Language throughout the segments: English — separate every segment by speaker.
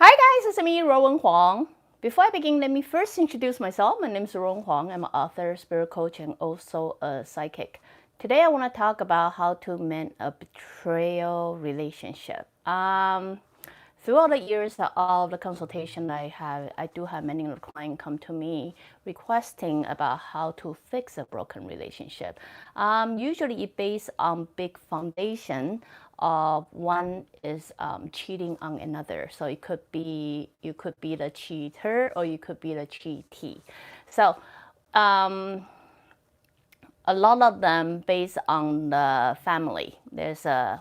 Speaker 1: Hi guys, it's me, Ruowen Huang. Before I begin, let me first introduce myself. My name is Ruowen Huang. I'm an author, spirit coach, and also a psychic. Today I want to talk about how to mend a betrayal relationship. Throughout the years of all the consultation I do have many clients come to me requesting about how to fix a broken relationship. Usually it based on big foundation of one is cheating on another. So it could be, you could be the cheater or you could be the cheatee. So a lot of them based on the family. There's they're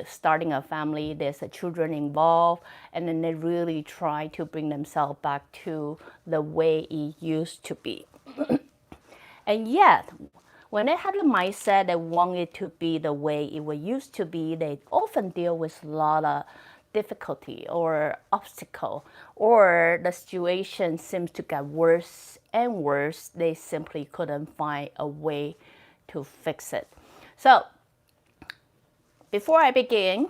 Speaker 1: starting a family, there's a children involved, and then they really try to bring themselves back to the way it used to be. And yet, when they have the mindset they want it to be the way it used to be, they often deal with a lot of difficulty or obstacle, or the situation seems to get worse and worse. They simply couldn't find a way to fix it. So before I begin,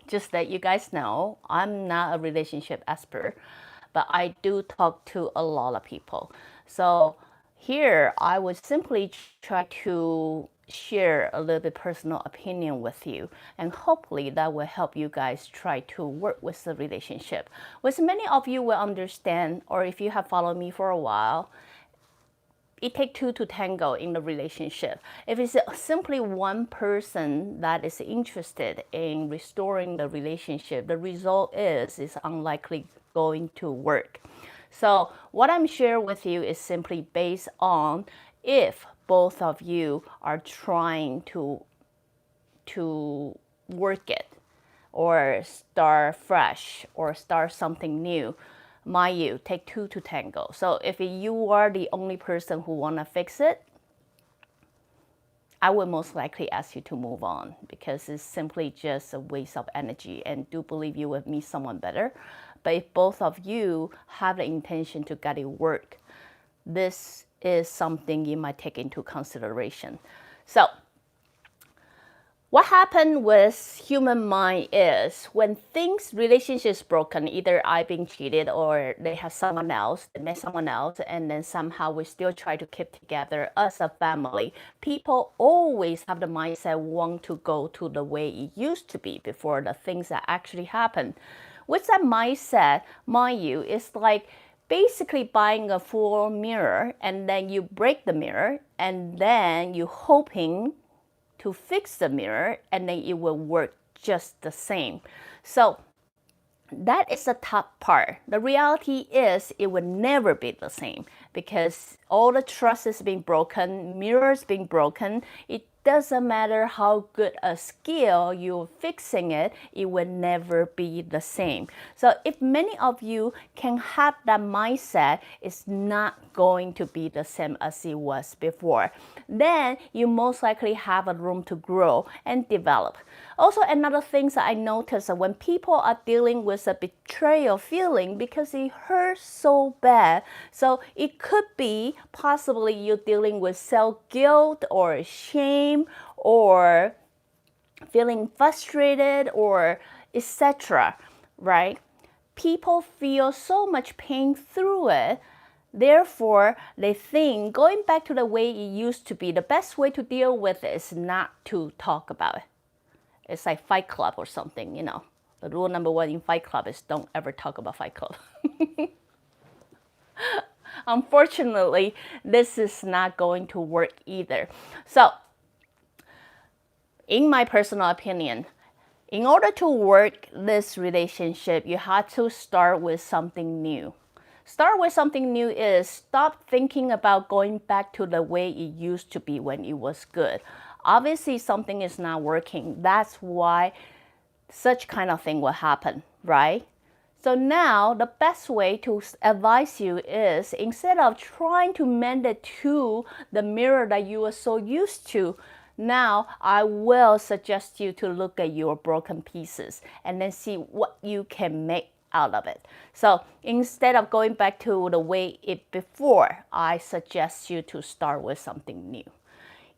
Speaker 1: just let you guys know, I'm not a relationship expert, but I do talk to a lot of people. So here I would simply try to share a little bit personal opinion with you, and hopefully that will help you guys try to work with the relationship. Which many of you will understand, or if you have followed me for a while, it takes two to tango in the relationship. If it's simply one person that is interested in restoring the relationship, the result is unlikely going to work. So what I'm sharing with you is simply based on if both of you are trying to work it or start fresh or start something new. Mind you, take two to tango. So if you are the only person who want to fix it, I would most likely ask you to move on, because it's simply just a waste of energy, and do believe you will meet someone better. But if both of you have the intention to get it work, this is something you might take into consideration. So what happened with human mind is when things, relationships broken, either I being cheated or they have someone else, they met someone else, and then somehow we still try to keep together as a family. People always have the mindset want to go to the way it used to be before the things that actually happened. With that mindset, mind you, it's like basically buying a full mirror and then you break the mirror and then you hoping to fix the mirror and then it will work just the same. So that is the top part. The reality is it will never be the same, because all the trust is being broken, mirrors being broken. It doesn't matter how good a skill you're fixing it, it will never be the same. So if many of you can have that mindset, it's not going to be the same as it was before. Then you most likely have a room to grow and develop. Also, another thing that I noticed that when people are dealing with a betrayal feeling, because it hurts so bad, so it could be possibly you're dealing with self-guilt or shame or feeling frustrated or etc., right? People feel so much pain through it. Therefore, they think going back to the way it used to be, the best way to deal with it is not to talk about it. It's like Fight Club or something, you know. The rule number one in Fight Club is don't ever talk about Fight Club. Unfortunately, this is not going to work either. So, in my personal opinion, in order to work this relationship, you have to start with something new. Start with something new is stop thinking about going back to the way it used to be when it was good. Obviously, something is not working. That's why such kind of thing will happen, right? So now the best way to advise you is, instead of trying to mend it to the mirror that you are so used to, now I will suggest you to look at your broken pieces and then see what you can make out of it. So instead of going back to the way it before, I suggest you to start with something new.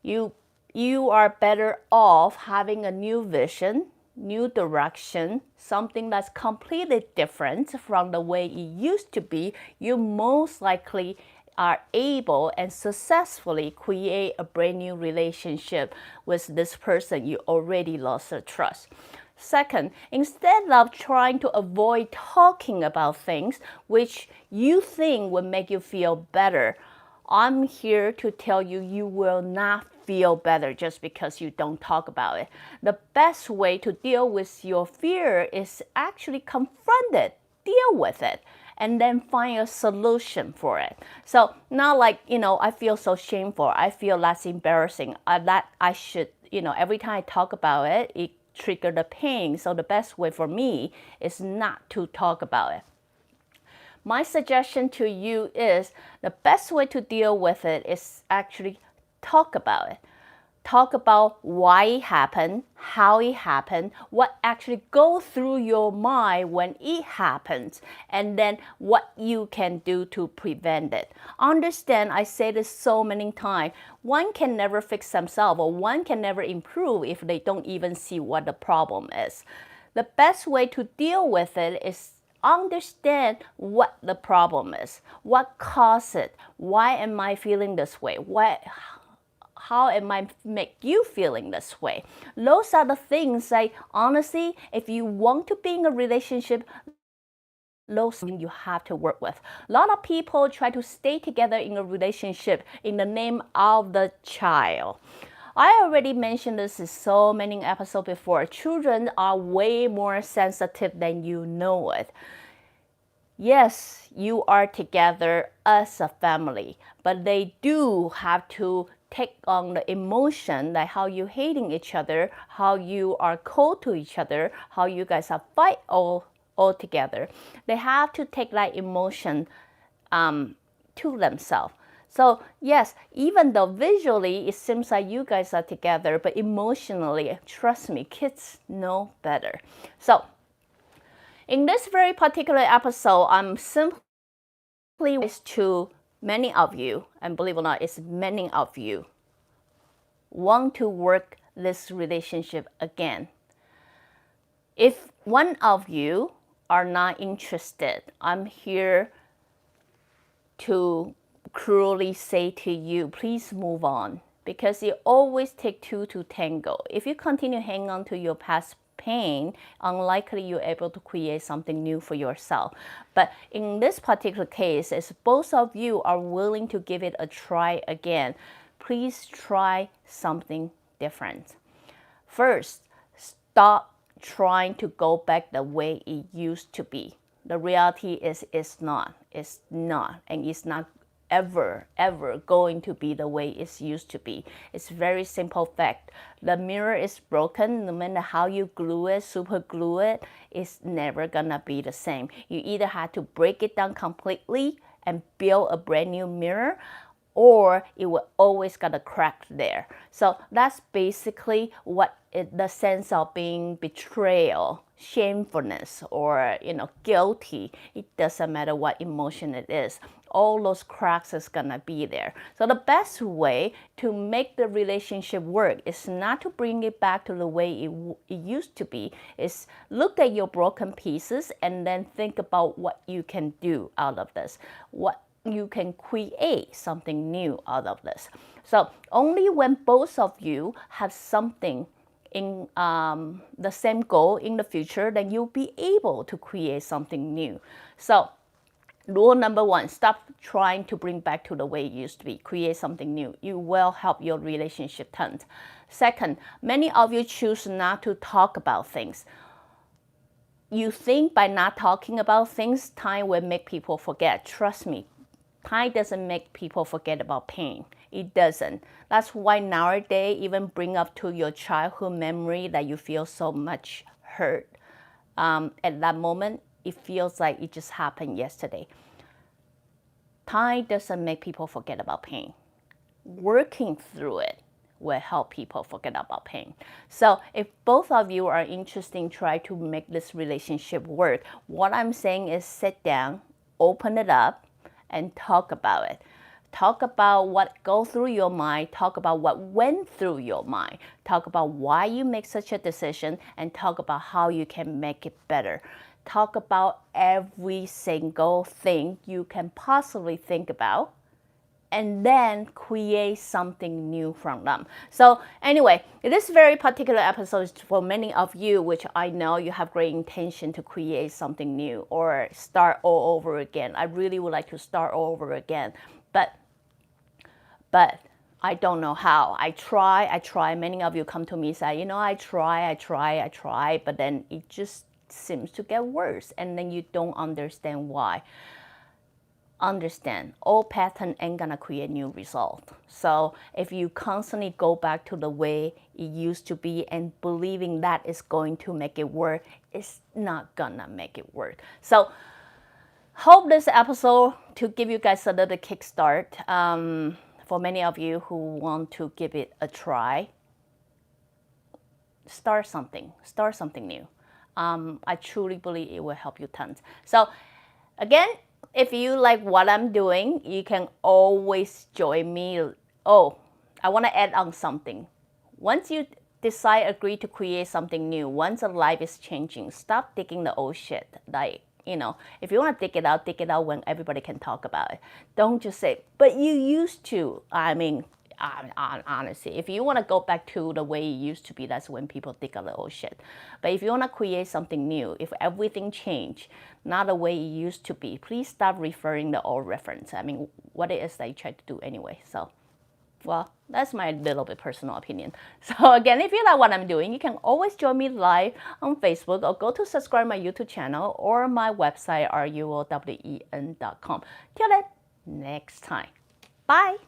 Speaker 1: You are better off having a new vision, new direction, something that's completely different from the way it used to be, you most likely are able and successfully create a brand new relationship with this person you already lost the trust. Second, instead of trying to avoid talking about things which you think would make you feel better, I'm here to tell you, you will not feel better just because you don't talk about it. The best way to deal with your fear is actually confront it, deal with it, and then find a solution for it. So not like, I feel so shameful, I feel that's embarrassing, that I should, every time I talk about it, it triggers the pain. So the best way for me is not to talk about it. My suggestion to you is the best way to deal with it is actually talk about it. Talk about why it happened, how it happened, what actually goes through your mind when it happens, and then what you can do to prevent it. Understand, I say this so many times, one can never fix themselves or one can never improve if they don't even see what the problem is. The best way to deal with it is understand what the problem is, what caused it, why am I feeling this way, how am I make you feeling this way. Those are the things that honestly, if you want to be in a relationship, those things you have to work with. A lot of people try to stay together in a relationship in the name of the child. I already mentioned this in so many episodes before. Children are way more sensitive than you know it. Yes, you are together as a family, but they do have to take on the emotion, like how you hating each other, how you are cold to each other, how you guys are fight all together. They have to take that emotion to themselves. So yes, even though visually it seems like you guys are together, but emotionally, trust me, kids know better. So in this very particular episode, I'm simply to many of you, and believe it or not, it's many of you, want to work this relationship again. If one of you are not interested, I'm here to cruelly say to you, please move on, because it always takes two to tango. If you continue hang on to your past pain, unlikely you're able to create something new for yourself. But in this particular case, if both of you are willing to give it a try again, please try something different. First, stop trying to go back the way it used to be. The reality is it's not, and it's not ever going to be the way it's used to be. It's very simple fact. The mirror is broken. No matter how you glue it, super glue it, it's never gonna be the same. You either have to break it down completely and build a brand new mirror, or it will always got a crack there. So that's basically what the sense of being betrayal, shamefulness, or guilty. It doesn't matter what emotion it is. All those cracks is gonna be there. So the best way to make the relationship work is not to bring it back to the way it used to be. Is look at your broken pieces and then think about what you can do out of this. What you can create something new out of this. So only when both of you have something in the same goal in the future, then you'll be able to create something new. So rule number one, stop trying to bring back to the way it used to be. Create something new. You will help your relationship turn. Second, many of you choose not to talk about things. You think by not talking about things, time will make people forget. Trust me, time doesn't make people forget about pain. It doesn't. That's why nowadays, even bring up to your childhood memory that you feel so much hurt. At that moment, it feels like it just happened yesterday. Time doesn't make people forget about pain. Working through it will help people forget about pain. So if both of you are interested in trying to make this relationship work, what I'm saying is sit down, open it up, and talk about it. Talk about what goes through your mind. Talk about what went through your mind. Talk about why you make such a decision, and talk about how you can make it better. Talk about every single thing you can possibly think about, and then create something new from them. So anyway, this very particular episode is for many of you, which I know you have great intention to create something new or start all over again. I really would like to start all over again, but I don't know how. I try. Many of you come to me and say, I try, but then it just seems to get worse, and then you don't understand why. Understand, old pattern ain't gonna create new result. So if you constantly go back to the way it used to be and believing that is going to make it work, it's not gonna make it work. So hope this episode to give you guys a little kickstart. For many of you who want to give it a try, start something new. I truly believe it will help you tons. So again, if you like what I'm doing, you can always join me. Oh, I want to add on something. Once you agree to create something new, once a life is changing, stop digging the old shit. Like, if you want to dig it out when everybody can talk about it. Don't just say, but you used to. I mean, honestly, if you want to go back to the way it used to be, that's when people dig a little shit. But if you want to create something new, if everything changed, not the way it used to be, please stop referring the old reference. I mean, what it is that you try to do anyway. So, well, that's my little bit personal opinion. So again, if you like what I'm doing, you can always join me live on Facebook, or go to subscribe my YouTube channel or my website, ruowen.com. Till then, next time. Bye.